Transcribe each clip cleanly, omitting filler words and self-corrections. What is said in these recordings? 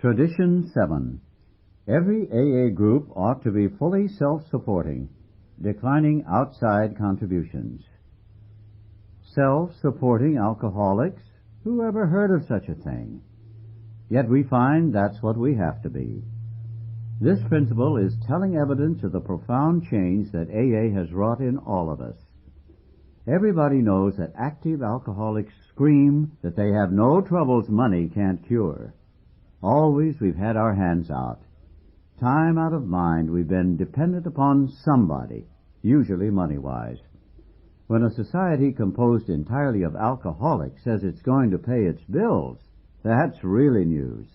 Tradition 7. Every AA group ought to be fully self-supporting, declining outside contributions. Self-supporting alcoholics? Who ever heard of such a thing? Yet we find that's what we have to be. This principle is telling evidence of the profound change that AA has wrought in all of us. Everybody knows that active alcoholics scream that they have no troubles money can't cure. Always we've had our hands out. Time out of mind we've been dependent upon somebody, usually money-wise. When a society composed entirely of alcoholics says it's going to pay its bills, that's really news.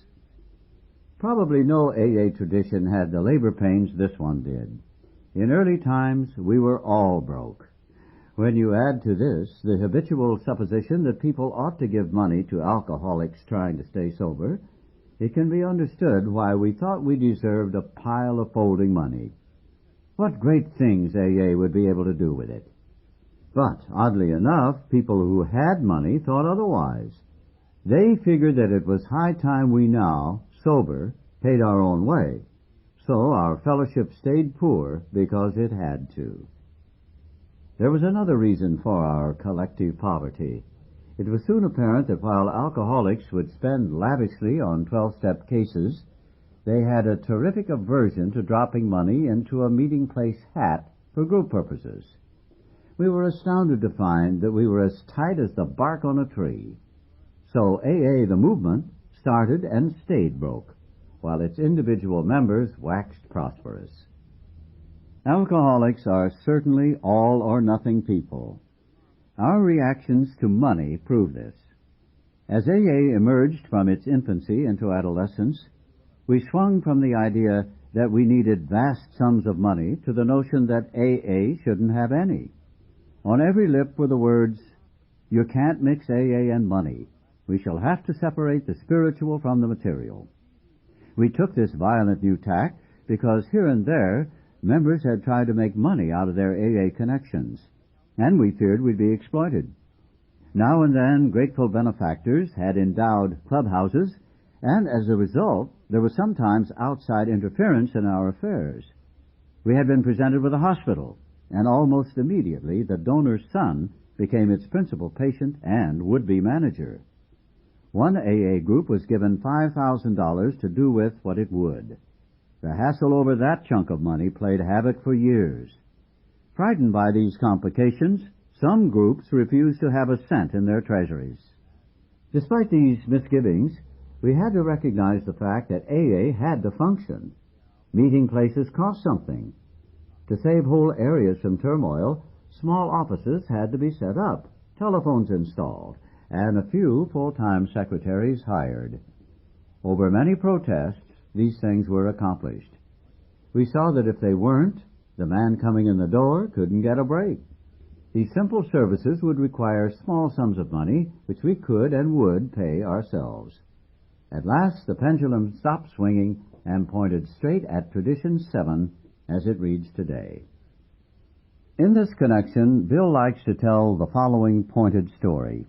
Probably no AA tradition had the labor pains this one did. In early times, we were all broke. When you add to this the habitual supposition that people ought to give money to alcoholics trying to stay sober, it can be understood why we thought we deserved a pile of folding money. What great things AA would be able to do with it. But, oddly enough, people who had money thought otherwise. They figured that it was high time we now, sober, paid our own way. So our fellowship stayed poor because it had to. There was another reason for our collective poverty. It was soon apparent that while alcoholics would spend lavishly on 12-step cases, they had a terrific aversion to dropping money into a meeting place hat for group purposes. We were astounded to find that we were as tight as the bark on a tree. So AA, the movement, started and stayed broke, while its individual members waxed prosperous. Alcoholics are certainly all-or-nothing people. Our reactions to money prove this. As AA emerged from its infancy into adolescence, we swung from the idea that we needed vast sums of money to the notion that AA shouldn't have any. On every lip were the words, "You can't mix AA and money. We shall have to separate the spiritual from the material." We took this violent new tack because here and there members had tried to make money out of their AA connections, and we feared we'd be exploited. Now and then grateful benefactors had endowed clubhouses, and as a result there was sometimes outside interference in our affairs. We had been presented with a hospital, and almost immediately the donor's son became its principal patient and would-be manager. One AA group was given $5,000 to do with what it would. The hassle over that chunk of money played havoc for years. Frightened by these complications, some groups refused to have a cent in their treasuries. Despite these misgivings, we had to recognize the fact that AA had to function. Meeting places cost something. To save whole areas from turmoil, small offices had to be set up, telephones installed, and a few full-time secretaries hired. Over many protests, these things were accomplished. We saw that if they weren't, the man coming in the door couldn't get a break. These simple services would require small sums of money, which we could and would pay ourselves. At last the pendulum stopped swinging and pointed straight at Tradition 7 as it reads today. In this connection, Bill likes to tell the following pointed story.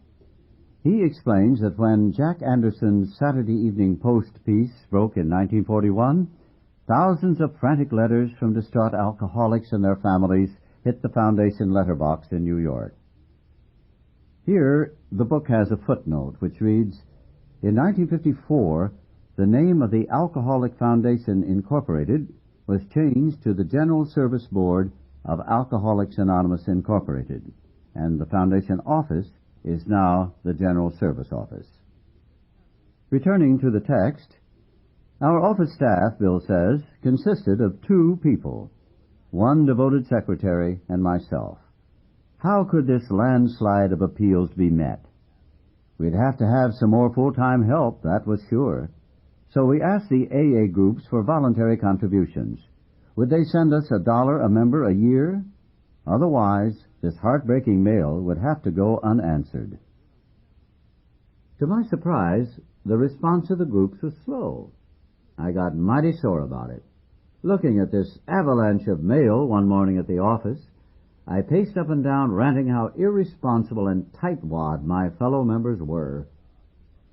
He explains that when Jack Anderson's Saturday Evening Post piece broke in 1941, thousands of frantic letters from distraught alcoholics and their families hit the Foundation letterbox in New York. Here, the book has a footnote which reads, "In 1954, the name of the Alcoholic Foundation Incorporated was changed to the General Service Board of Alcoholics Anonymous Incorporated, and the Foundation office is now the General Service Office." Returning to the text, our office staff, Bill says, consisted of 2 people, one devoted secretary and myself. How could this landslide of appeals be met? We'd have to have some more full-time help, that was sure. So we asked the AA groups for voluntary contributions. Would they send us $1 a member a year? Otherwise, this heartbreaking mail would have to go unanswered. To my surprise, the response of the groups was slow. I got mighty sore about it. Looking at this avalanche of mail one morning at the office, I paced up and down ranting how irresponsible and tightwad my fellow members were.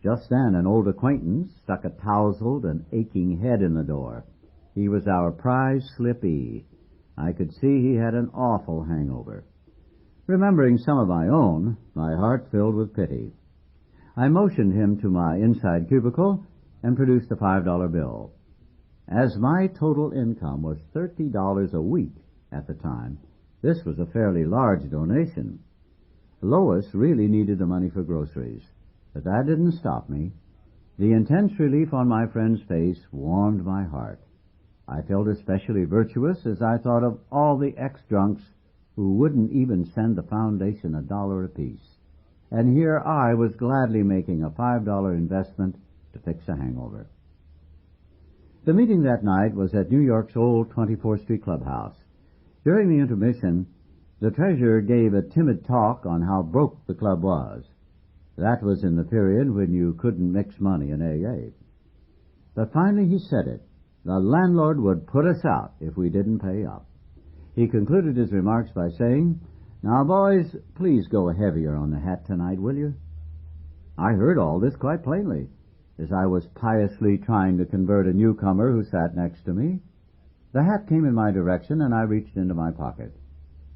Just then an old acquaintance stuck a tousled and aching head in the door. He was our prize Slippy. I could see he had an awful hangover. Remembering some of my own, my heart filled with pity. I motioned him to my inside cubicle and produced a $5 bill. As my total income was $30 a week at the time, this was a fairly large donation. Lois really needed the money for groceries, but that didn't stop me. The intense relief on my friend's face warmed my heart. I felt especially virtuous as I thought of all the ex-drunks who wouldn't even send the foundation $1 apiece. And here I was gladly making a $5 investment to fix a hangover. The meeting that night was at New York's old 24th Street Clubhouse. During the intermission, the treasurer gave a timid talk on how broke the club was. That was in the period when you couldn't mix money in AA. But finally he said it. The landlord would put us out if we didn't pay up. He concluded his remarks by saying, "Now, boys, please go heavier on the hat tonight, will you?" I heard all this quite plainly, as I was piously trying to convert a newcomer who sat next to me. The hat came in my direction, and I reached into my pocket.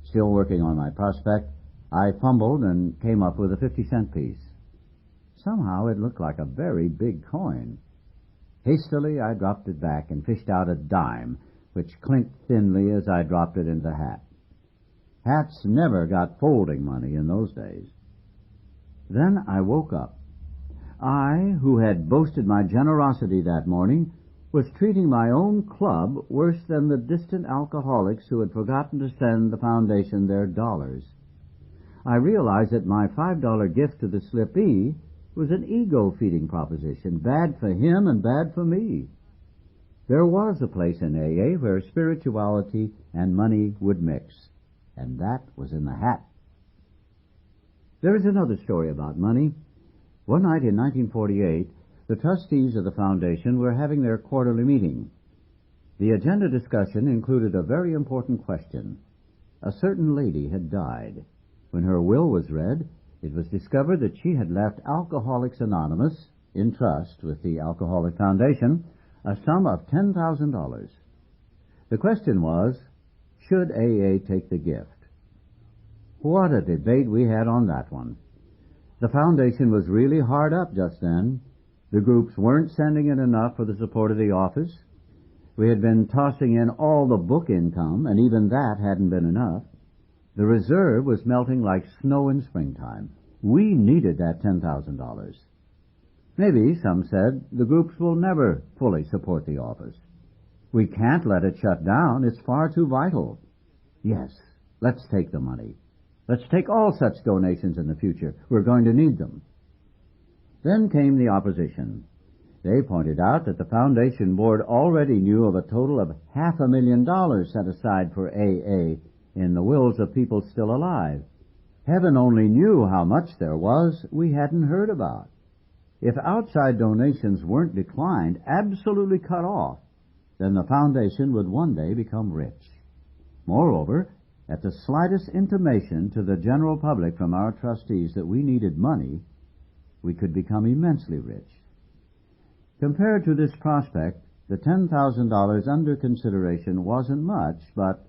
Still working on my prospect, I fumbled and came up with a 50-cent piece. Somehow it looked like a very big coin. Hastily, I dropped it back and fished out a dime, which clinked thinly as I dropped it into the hat. Hats never got folding money in those days. Then I woke up. I, who had boasted my generosity that morning, was treating my own club worse than the distant alcoholics who had forgotten to send the foundation their dollars. I realized that my $5 gift to the Slippy was an ego-feeding proposition, bad for him and bad for me. There was a place in AA where spirituality and money would mix, and that was in the hat. There is another story about money. One night in 1948, the trustees of the foundation were having their quarterly meeting. The agenda discussion included a very important question. A certain lady had died. When her will was read, it was discovered that she had left Alcoholics Anonymous, in trust with the Alcoholic Foundation, a sum of $10,000. The question was, should AA take the gift? What a debate we had on that one. The foundation was really hard up just then. The groups weren't sending in enough for the support of the office. We had been tossing in all the book income, and even that hadn't been enough. The reserve was melting like snow in springtime. We needed that $10,000. Maybe, some said, the groups will never fully support the office. We can't let it shut down. It's far too vital. Yes, let's take the money. Let's take all such donations in the future. We're going to need them. Then came the opposition. They pointed out that the foundation board already knew of a total of $500,000 set aside for AA in the wills of people still alive. Heaven only knew how much there was we hadn't heard about. If outside donations weren't declined, absolutely cut off, then the foundation would one day become rich. Moreover, at the slightest intimation to the general public from our trustees that we needed money, we could become immensely rich. Compared to this prospect, the $10,000 under consideration wasn't much, but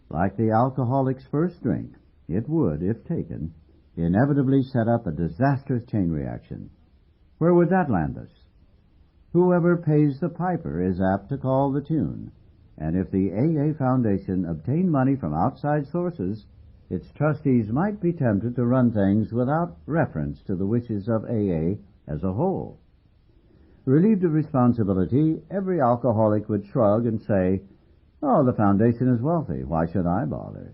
like the alcoholic's first drink, it would, if taken, inevitably set up a disastrous chain reaction. Where would that land us? Whoever pays the piper is apt to call the tune, and if the AA Foundation obtained money from outside sources, its trustees might be tempted to run things without reference to the wishes of AA as a whole. Relieved of responsibility, every alcoholic would shrug and say, "Oh, the foundation is wealthy. Why should I bother?"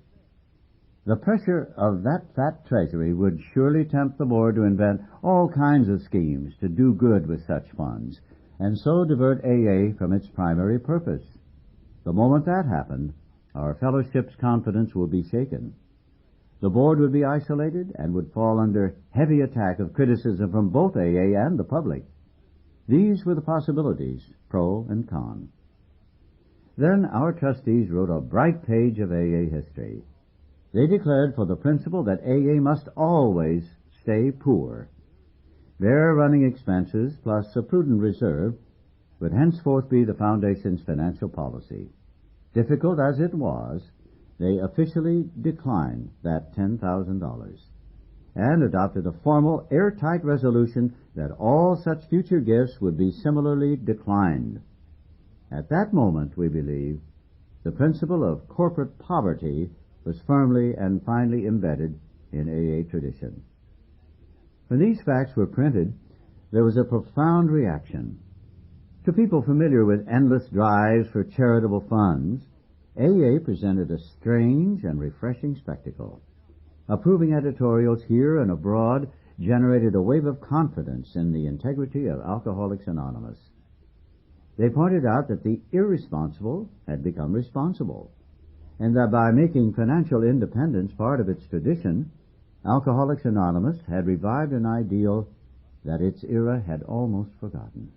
The pressure of that fat treasury would surely tempt the board to invent all kinds of schemes to do good with such funds, and so divert AA from its primary purpose. The moment that happened, our fellowship's confidence would be shaken. The board would be isolated and would fall under heavy attack of criticism from both AA and the public. These were the possibilities, pro and con. Then our trustees wrote a bright page of AA history. They declared for the principle that AA must always stay poor. Their running expenses plus a prudent reserve would henceforth be the Foundation's financial policy. Difficult as it was, they officially declined that $10,000 and adopted a formal, airtight resolution that all such future gifts would be similarly declined. At that moment, we believe, the principle of corporate poverty was firmly and finally embedded in AA tradition. When these facts were printed, there was a profound reaction. To people familiar with endless drives for charitable funds, AA presented a strange and refreshing spectacle. Approving editorials here and abroad generated a wave of confidence in the integrity of Alcoholics Anonymous. They pointed out that the irresponsible had become responsible, and that by making financial independence part of its tradition, Alcoholics Anonymous had revived an ideal that its era had almost forgotten.